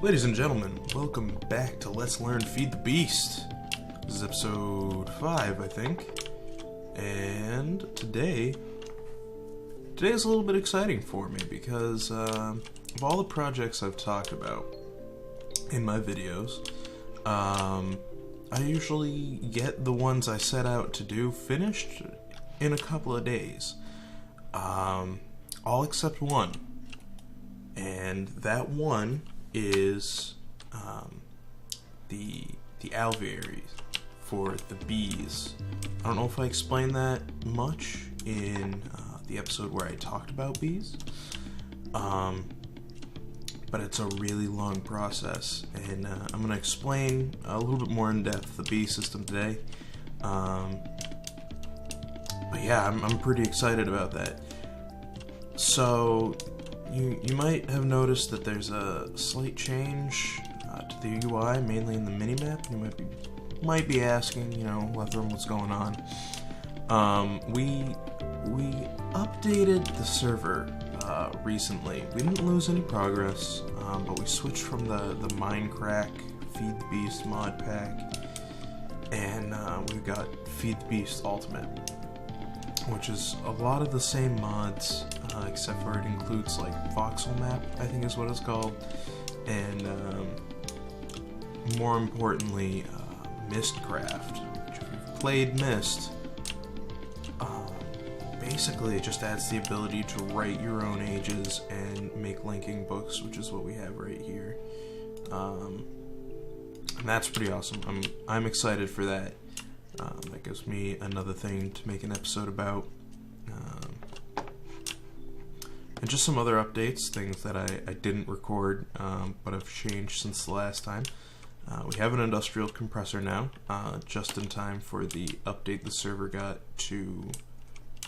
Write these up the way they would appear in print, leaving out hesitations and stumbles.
Ladies and gentlemen, welcome back to Let's Learn Feed the Beast. This is episode 5, I think. And today's a little bit exciting for me because of all the projects I've talked about in my videos, I usually get the ones I set out to do finished in a couple of days. All except one. And that one is the alveary for the bees. I don't know if I explained that much in the episode where I talked about bees, but it's a really long process, and I'm going to explain a little bit more in depth the bee system today. But yeah, I'm pretty excited about that. So you might have noticed that there's a slight change to the UI, mainly in the minimap. You might be asking, Lethrom, what's going on? We updated the server recently. We didn't lose any progress, but we switched from the Minecraft Feed the Beast mod pack, and we've got Feed the Beast Ultimate, which is a lot of the same mods, except for it includes like voxel map, I think is what it's called, and more importantly, Mistcraft, which if you've played Mist, basically it just adds the ability to write your own ages and make linking books, which is what we have right here, and that's pretty awesome. I'm excited for that. That gives me another thing to make an episode about. And just some other updates, things that I didn't record, but have changed since the last time. We have an industrial compressor now, just in time for the update the server got to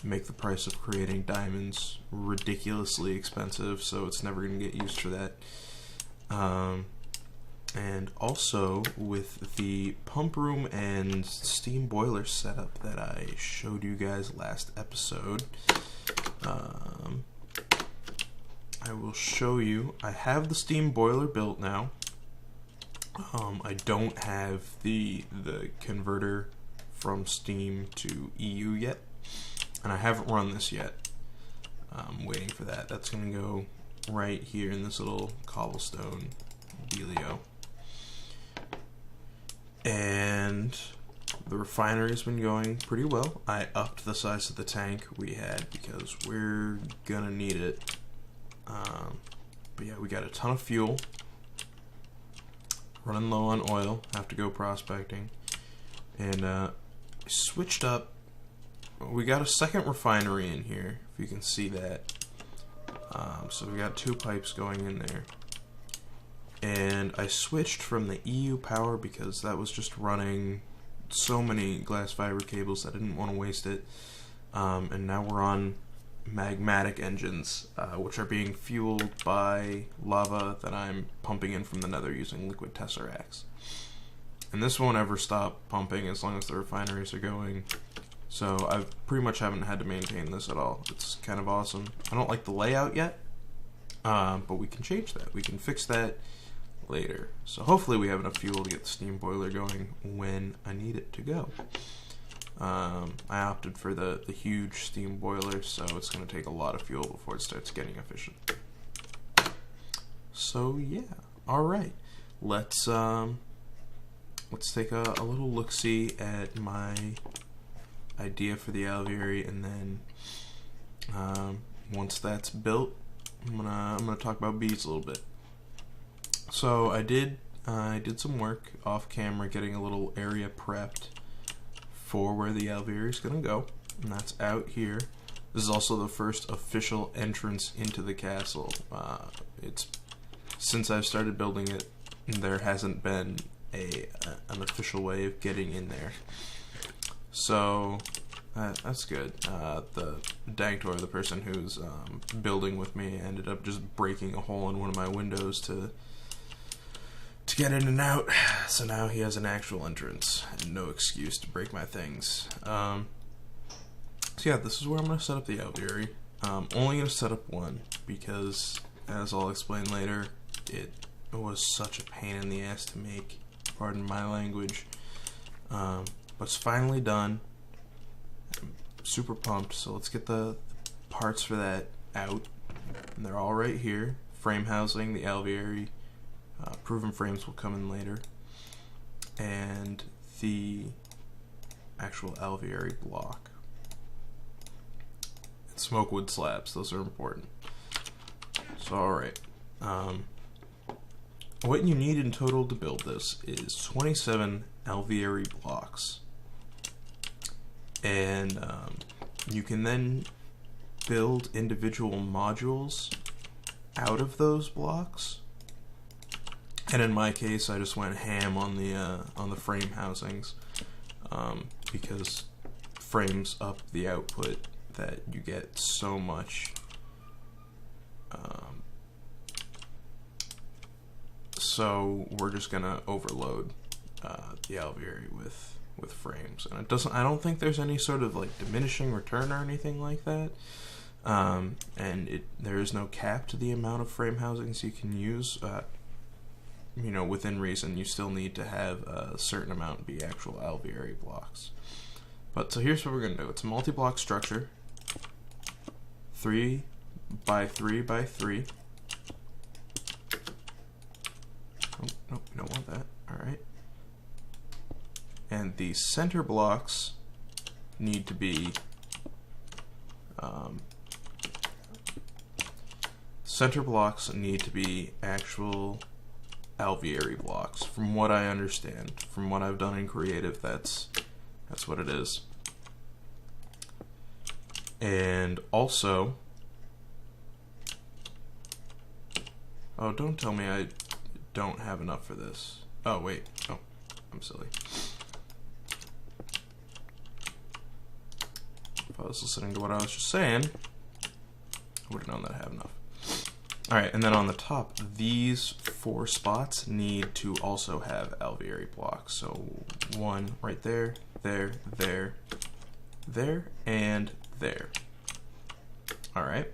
make the price of creating diamonds ridiculously expensive, so it's never going to get used for that. And also, with the pump room and steam boiler setup that I showed you guys last episode, I will show you. I have the steam boiler built now. I don't have the converter from Steam to EU yet, and I haven't run this yet. I'm waiting for that. That's going to go right here in this little cobblestone dealio. And the refinery's been going pretty well. I upped the size of the tank we had because we're gonna need it. But yeah, we got a ton of fuel. Running low on oil. Have to go prospecting. And switched up. We got a second refinery in here, if you can see that. So we got 2 pipes going in there. And I switched from the EU power because that was just running so many glass fiber cables I didn't want to waste it. And now we're on magmatic engines, which are being fueled by lava that I'm pumping in from the nether using liquid tesseracts. And this won't ever stop pumping as long as the refineries are going. So I pretty much haven't had to maintain this at all. It's kind of awesome. I don't like the layout yet, but we can change that. We can fix that later. So hopefully we have enough fuel to get the steam boiler going when I need it to go. I opted for the huge steam boiler, so it's going to take a lot of fuel before it starts getting efficient. So yeah, alright. Let's take a little look-see at my idea for the alveary, and then once that's built, I'm gonna talk about bees a little bit. So I did some work off camera getting a little area prepped for where the alveary is gonna go, and that's out here. This is also the first official entrance into the castle. It's since I've started building it, there hasn't been an official way of getting in there. So that's good. The Danktor, the person who's building with me, ended up just breaking a hole in one of my windows to get in and out. So now he has an actual entrance and no excuse to break my things. So yeah, this is where I'm going to set up the alveary. Only going to set up one because, as I'll explain later, was such a pain in the ass to make. Pardon my language. But it's finally done. I'm super pumped. So let's get the parts for that out. And they're all right here. Frame housing, the alveary. Proven frames will come in later. And the actual alveary block. And smoke wood slabs. Those are important. So alright. What you need in total to build this is 27 alveary blocks. And you can then build individual modules out of those blocks. And in my case, I just went ham on the frame housings because frames up the output that you get so much. So we're just gonna overload the alveary with frames, and it doesn't. I don't think there's any sort of like diminishing return or anything like that. And there is no cap to the amount of frame housings you can use. You know, within reason, you still need to have a certain amount be actual alveary blocks. But so here's what we're gonna do. It's a multi-block structure, 3 by 3 by 3. Oh, nope, we don't want that. Alright. And the center blocks need to be actual alveary blocks. From what I understand, from what I've done in creative, that's what it is. And also, oh, don't tell me I don't have enough for this. Oh wait, oh, I'm silly. If I was listening to what I was just saying, I would have known that I have enough. Alright, and then on the top, these 4 spots need to also have alveary blocks. So 1 right there, there, there, there, and there. Alright,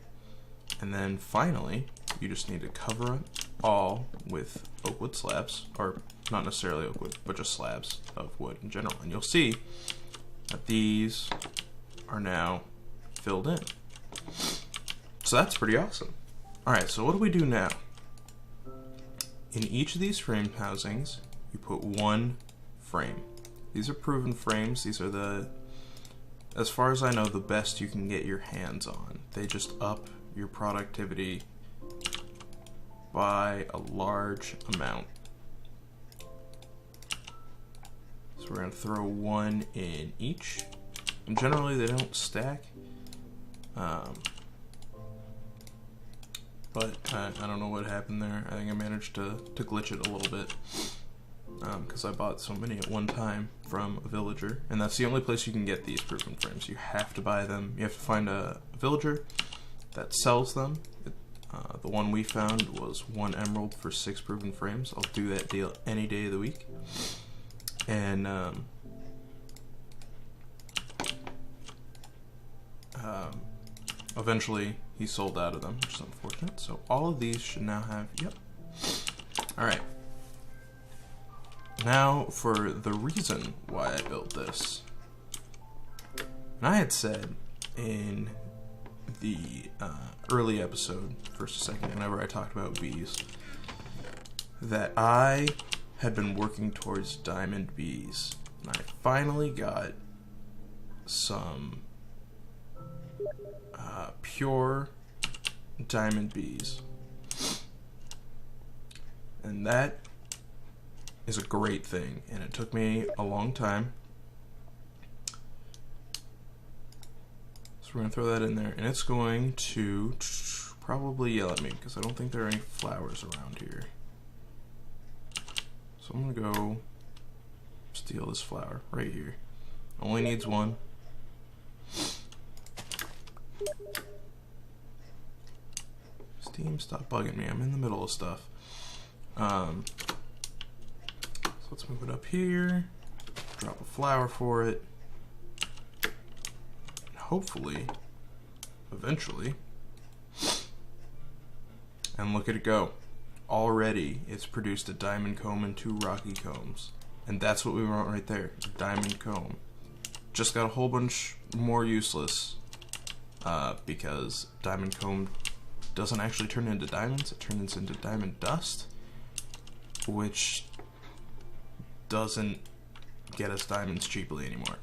and then finally, you just need to cover it all with oak wood slabs, or not necessarily oak wood, but just slabs of wood in general. And you'll see that these are now filled in. So that's pretty awesome. Alright, so what do we do now? In each of these frame housings, you put 1 frame. These are proven frames. These are the, as far as I know, the best you can get your hands on. They just up your productivity by a large amount. So we're going to throw 1 in each. And generally they don't stack. But I don't know what happened there. I think I managed to glitch it a little bit. Because I bought so many at one time from a villager. And that's the only place you can get these proven frames. You have to buy them. You have to find a villager that sells them. The one we found was 1 emerald for 6 proven frames. I'll do that deal any day of the week. And eventually he sold out of them, which is unfortunate. So all of these should now have, yep. Alright. Now for the reason why I built this. And I had said in the early episode, first or second, whenever I talked about bees, that I had been working towards diamond bees. And I finally got some pure diamond bees. And that is a great thing, and it took me a long time. So we're going to throw that in there, and it's going to probably yell at me because I don't think there are any flowers around here. So I'm going to go steal this flower right here. Only needs 1. Steam, stop bugging me. I'm in the middle of stuff. So let's move it up here. Drop a flower for it. And hopefully, eventually, and look at it go. already it's produced a diamond comb and 2 rocky combs. And that's what we want right there, diamond comb. Just got a whole bunch more useless because diamond comb doesn't actually turn into diamonds, it turns into diamond dust, which doesn't get us diamonds cheaply anymore.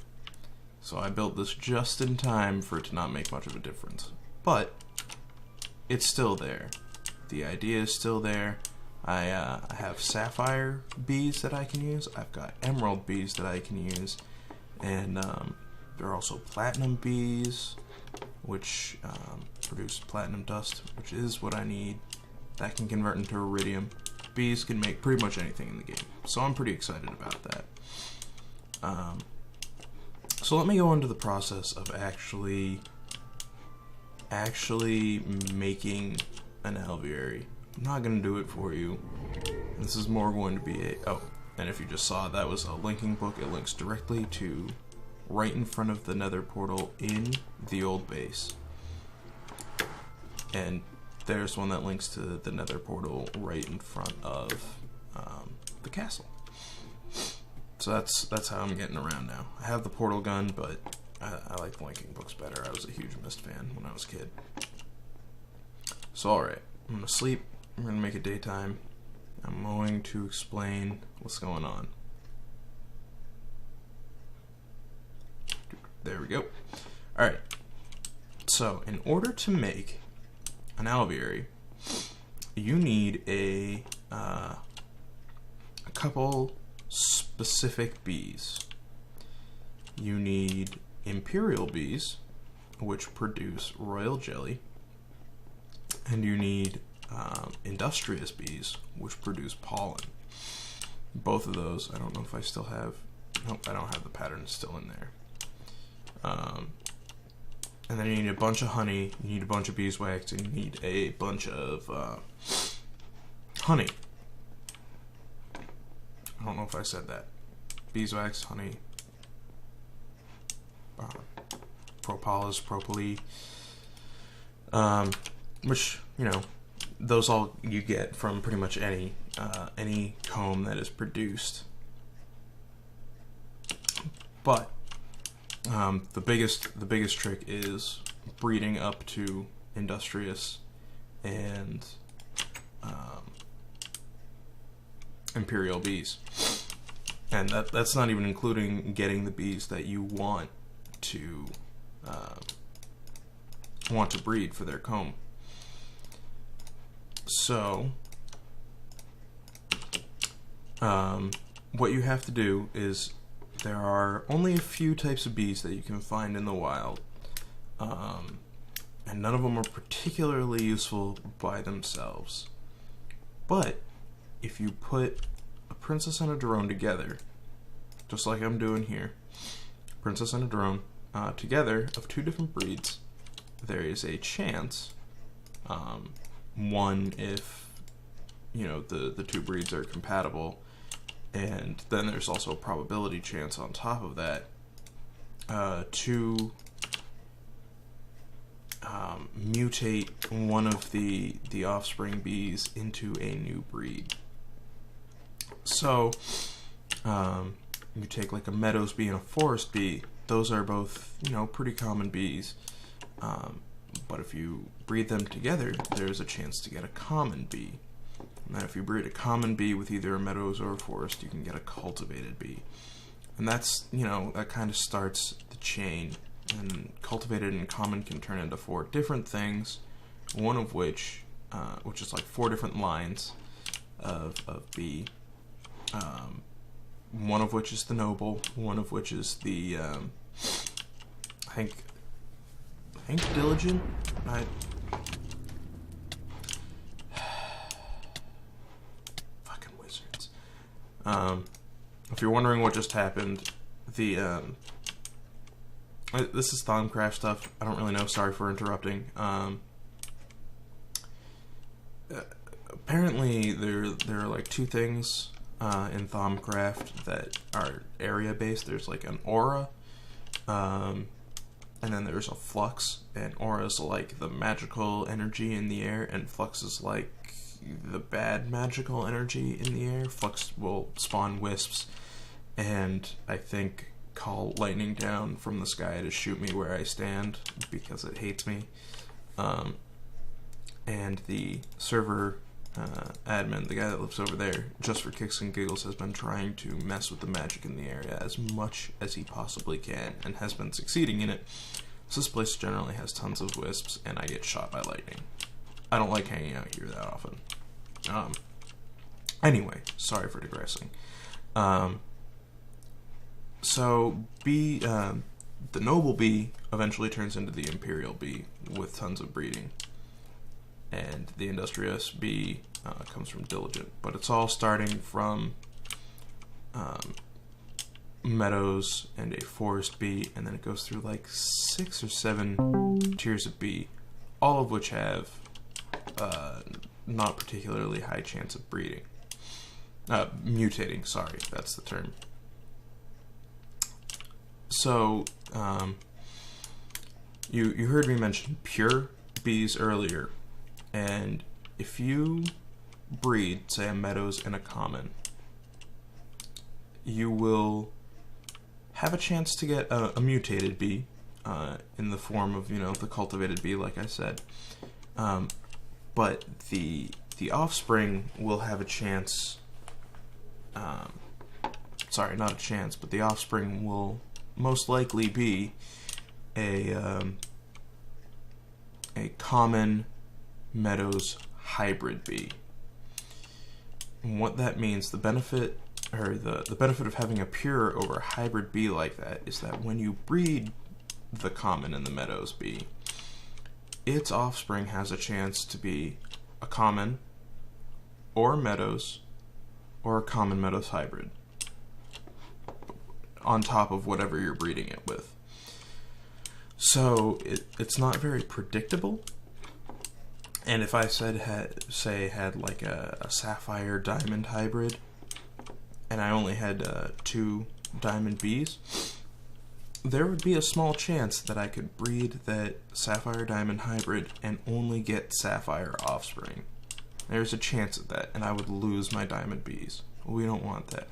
So I built this just in time for it to not make much of a difference. But it's still there. The idea is still there. I have sapphire bees that I can use. I've got emerald bees that I can use. And there are also platinum bees, which produce platinum dust, which is what I need. That can convert into iridium. Bees can make pretty much anything in the game. So I'm pretty excited about that. So let me go into the process of actually making an alveary. I'm not going to do it for you. This is more going to be a... Oh, and if you just saw, that was a linking book. It links directly to right in front of the nether portal in the old base. And there's one that links to the nether portal right in front of the castle. So that's how I'm getting around now. I have the portal gun, but I like the linking books better. I was a huge Mist fan when I was a kid. So alright, I'm going to sleep. I'm going to make it daytime. I'm going to explain what's going on. There we go. Alright, so in order to make an alveary, you need a couple specific bees. You need imperial bees, which produce royal jelly, and you need industrious bees, which produce pollen. Both of those, I don't know if I still have... Nope, I don't have the pattern still in there. And then you need a bunch of honey, you need a bunch of beeswax, and you need a bunch of honey. I don't know if I said that. Beeswax, honey, propolis, propolis, which, you know, those all you get from pretty much any comb that is produced. But the biggest trick is breeding up to industrious and imperial bees, and that's not even including getting the bees that you want to breed for their comb. So what you have to do is, there are only a few types of bees that you can find in the wild, and none of them are particularly useful by themselves. But if you put a princess and a drone together, just like I'm doing here, princess and a drone together of 2 different breeds, there is a chance, one, if you know the 2 breeds are compatible, and then there's also a probability chance on top of that to mutate one of the offspring bees into a new breed. So you take like a meadows bee and a forest bee. Those are both, you know, pretty common bees. But if you breed them together, there's a chance to get a common bee. And then if you breed a common bee with either a meadows or a forest, you can get a cultivated bee. And that's, you know, that kind of starts the chain. And cultivated and common can turn into 4 different things, one of which is like 4 different lines of bee. One of which is the noble, one of which is the, I think diligent? Fucking wizards. If you're wondering what just happened, this is Thaumcraft stuff. I don't really know. Sorry for interrupting. Apparently, there are like 2 things in Thaumcraft that are area based. There's like an aura, and then there's a flux. And aura is like the magical energy in the air, and flux is like the bad magical energy in the air. Flux will spawn wisps, and I think call lightning down from the sky to shoot me where I stand because it hates me. And the server admin, the guy that lives over there, just for kicks and giggles, has been trying to mess with the magic in the area as much as he possibly can, and has been succeeding in it. So this place generally has tons of wisps, and I get shot by lightning. I don't like hanging out here that often. Anyway, sorry for digressing. So bee, the noble bee eventually turns into the imperial bee with tons of breeding, and the industrious bee comes from diligent. But it's all starting from meadows and a forest bee, and then it goes through like 6 or 7 tiers of bee, all of which have not particularly high chance of breeding. Mutating, sorry, that's the term. So, you heard me mention pure bees earlier, and if you breed, say, a meadows and a common, you will have a chance to get a mutated bee in the form of, the cultivated bee, like I said. But the offspring will have a chance. Sorry, not a chance, but the offspring will most likely be a common meadows hybrid bee. And what that means, the benefit of having a pure over a hybrid bee like that is that when you breed the common and the meadows bee, its offspring has a chance to be a common or a meadows or a common meadows hybrid on top of whatever you're breeding it with. So it's not very predictable. And if I had like a sapphire diamond hybrid, and I only had 2 diamond bees, there would be a small chance that I could breed that sapphire diamond hybrid and only get sapphire offspring. There's a chance of that, and I would lose my diamond bees. We don't want that.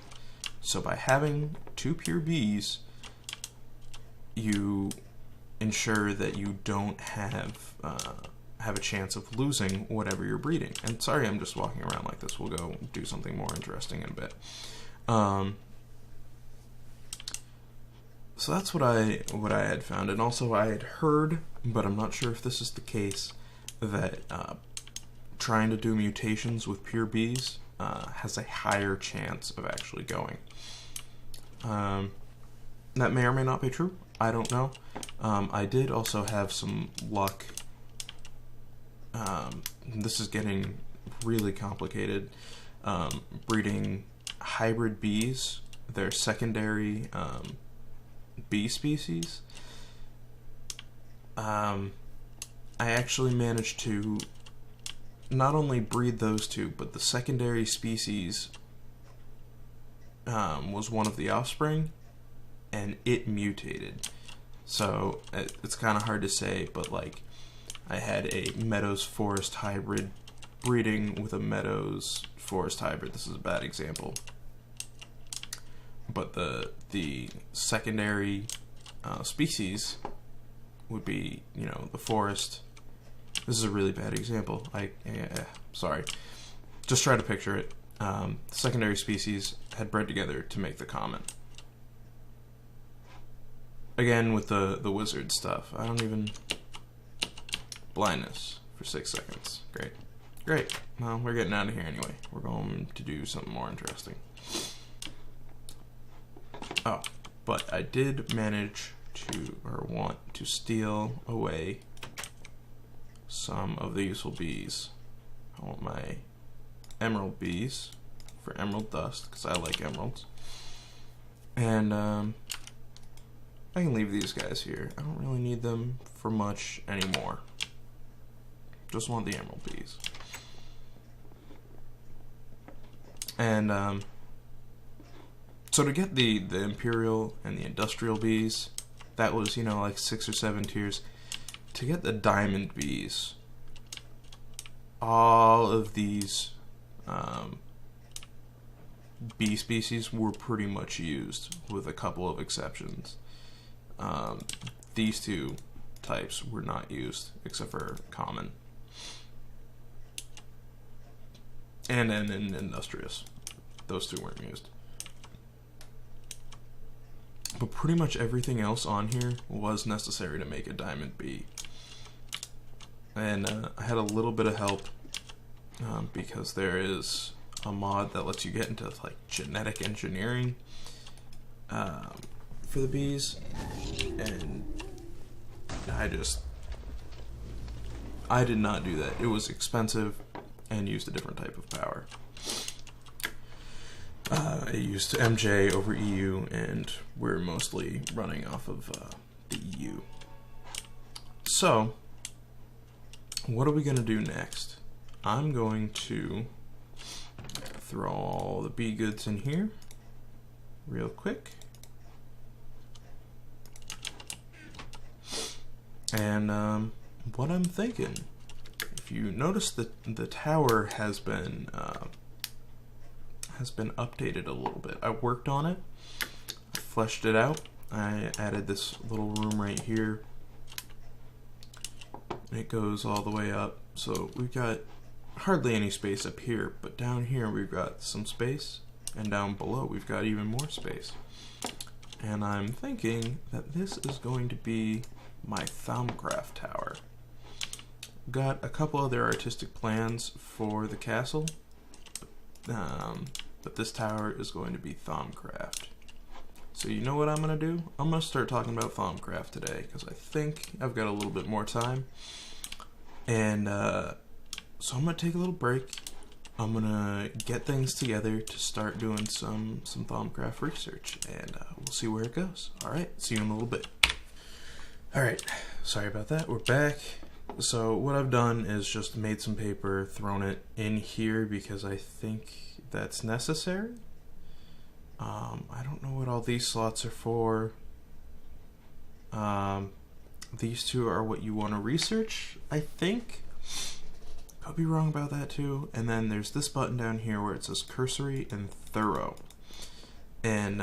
So by having 2 pure bees, you ensure that you don't have a chance of losing whatever you're breeding. And sorry, I'm just walking around like this. We'll go do something more interesting in a bit. So that's what I had found, and also I had heard, but I'm not sure if this is the case, that trying to do mutations with pure bees has a higher chance of actually going. That may or may not be true. I don't know. I did also have some luck. This is getting really complicated. Breeding hybrid bees, their secondary bee species. I actually managed to not only breed those 2, but the secondary species was one of the offspring, and it mutated. So it's kind of hard to say, but like I had a meadows forest hybrid breeding with a meadows forest hybrid. This is a bad example, but the secondary species would be, the forest. This is a really bad example. Sorry. Just try to picture it. The secondary species had bred together to make the common. Again, with the wizard stuff. I don't even... Blindness for 6 seconds. Great. Well, we're getting out of here anyway. We're going to do something more interesting. Oh, but I did manage want to steal away some of the useful bees. I want my emerald bees for emerald dust, because I like emeralds. And I can leave these guys here. I don't really need them for much anymore. Just want the emerald bees. And so to get the imperial and the industrial bees, that was, like 6 or 7 tiers. To get the diamond bees, all of these bee species were pretty much used, with a couple of exceptions. These two types were not used, except for common and industrious. Those two weren't used. But pretty much everything else on here was necessary to make a diamond bee. And I had a little bit of help because there is a mod that lets you get into like genetic engineering for the bees, and I did not do that. It was expensive and used a different type of power. I used MJ over EU, and we're mostly running off of the EU. So, what are we going to do next? I'm going to throw all the bee goods in here real quick. And what I'm thinking, if you notice that the tower has been updated a little bit. I worked on it, I fleshed it out. I added this little room right here. It goes all the way up, so we've got hardly any space up here, but down here we've got some space, and down below we've got even more space. And I'm thinking that this is going to be my Thaumcraft tower. Got a couple other artistic plans for the castle, but this tower is going to be Thaumcraft. So you know what I'm going to do? I'm going to start talking about Thaumcraft today, because I think I've got a little bit more time. And so I'm going to take a little break. I'm going to get things together to start doing some Thaumcraft research, and we'll see where it goes. Alright, see you in a little bit. Alright, sorry about that, we're back. So what I've done is just made some paper, thrown it in here because I think that's necessary. I don't know what all these slots are for. These two are what you want to research, I think. Could be wrong about that too. And then there's this button down here where it says cursory and thorough. And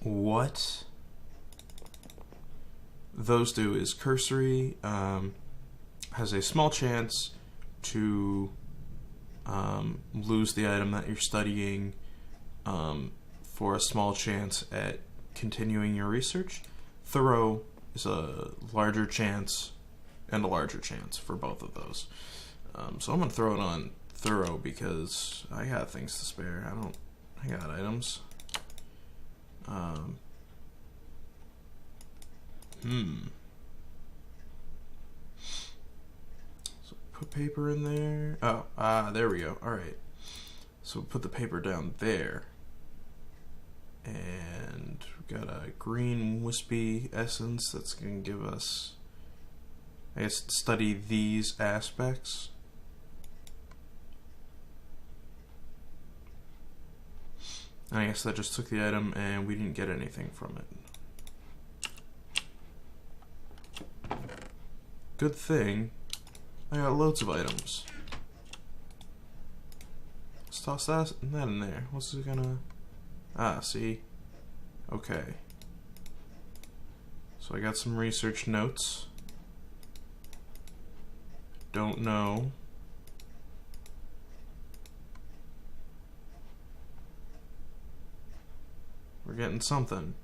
what those do is cursory has a small chance to lose the item that you're studying for a small chance at continuing your research. Thorough is a larger chance and a larger chance for both of those. So I'm going to throw it on thorough because I got things to spare. I got items. So put paper in there. Oh, there we go. Alright. So put the paper down there. And we've got a green wispy essence that's going to give us, I guess, study these aspects. And I guess that just took the item and we didn't get anything from it. Good thing I got loads of items. Let's toss that in there. What's it gonna... Ah, see? Okay. So I got some research notes. Don't know. We're getting something.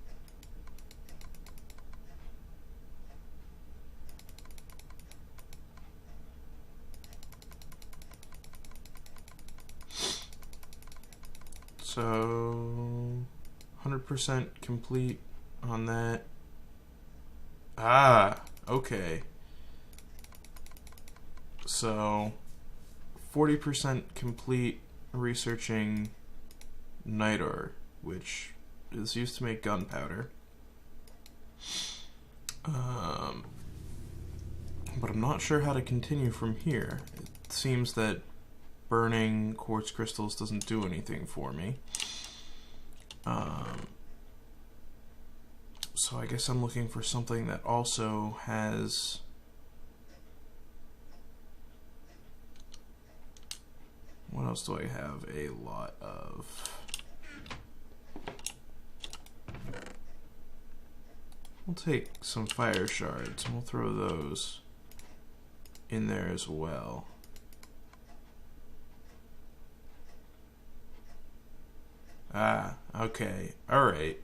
So 100% complete on that. Ah, okay. So 40% complete researching night ore, which is used to make gunpowder. But I'm not sure how to continue from here. It seems that burning quartz crystals doesn't do anything for me. So I guess I'm looking for something that also has What else do I have a lot of? We'll take some fire shards and we'll throw those in there as well. Ah, okay. Alright.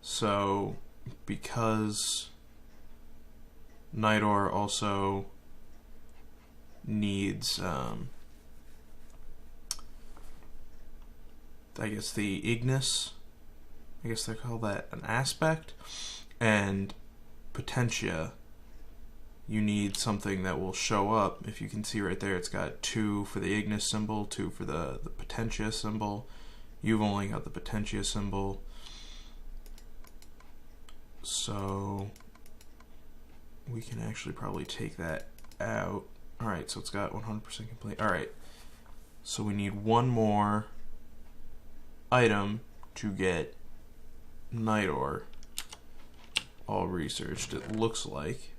So, because night ore also needs, I guess the ignis, I guess they call that an aspect, and potentia, you need something that will show up. If you can see right there, it's got 2 for the ignis symbol, 2 for the potentia symbol. You've only got the potentia symbol. So we can actually probably take that out. Alright, so it's got 100% complete. Alright, so we need one more item to get night ore all researched, it looks like.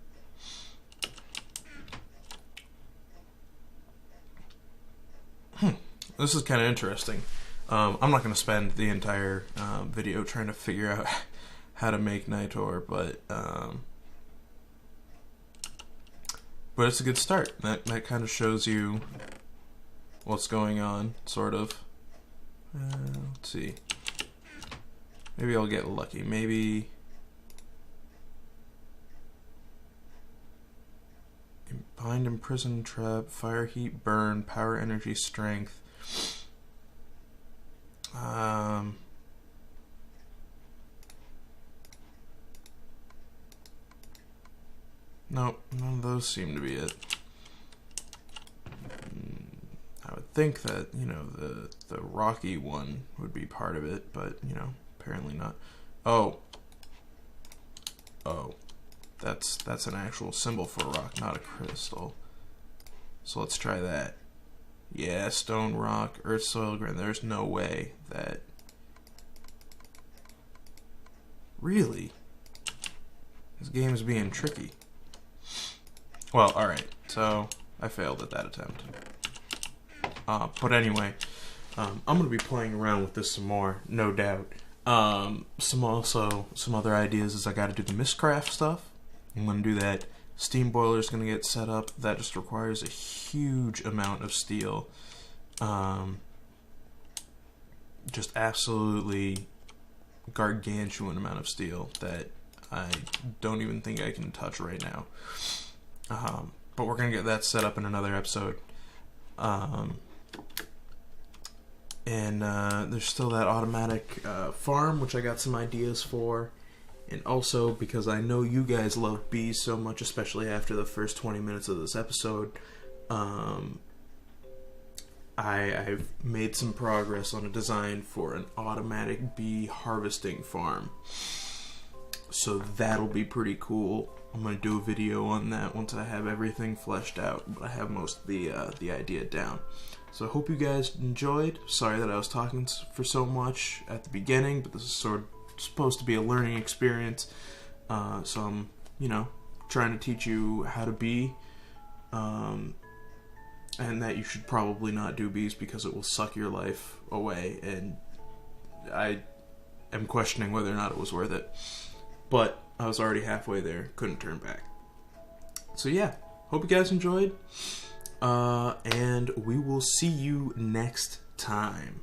This is kind of interesting. I'm not going to spend the entire video trying to figure out how to make night ore, but it's a good start. That kind of shows you what's going on, sort of. Let's see. Maybe I'll get lucky. Maybe bind, imprison, trap, fire, heat, burn, power, energy, strength. Nope, none of those seem to be it. I would think that, you know, the rocky one would be part of it, but, you know, apparently not. Oh, that's an actual symbol for a rock, not a crystal. So let's try that. Yeah, stone, rock, earth, soil, ground. There's no way that... Really? This game is being tricky. Well, alright, so I failed at that attempt. But anyway, I'm going to be playing around with this some more, no doubt. Some other ideas is I got to do the Mistcraft stuff. I'm going to do that. Steam boiler is going to get set up. That just requires a huge amount of steel. Just absolutely gargantuan amount of steel that I don't even think I can touch right now. But we're going to get that set up in another episode. And there's still that automatic farm, which I got some ideas for. And also, because I know you guys love bees so much, especially after the first 20 minutes of this episode, I've made some progress on a design for an automatic bee harvesting farm. So that'll be pretty cool. I'm going to do a video on that once I have everything fleshed out, but I have most of the idea down. So I hope you guys enjoyed. Sorry that I was talking for so much at the beginning, but this is sort of supposed to be a learning experience. So I'm, you know, trying to teach you how to bee, and that you should probably not do bees because it will suck your life away, and I am questioning whether or not it was worth it. But I was already halfway there, couldn't turn back. So yeah, hope you guys enjoyed, and we will see you next time.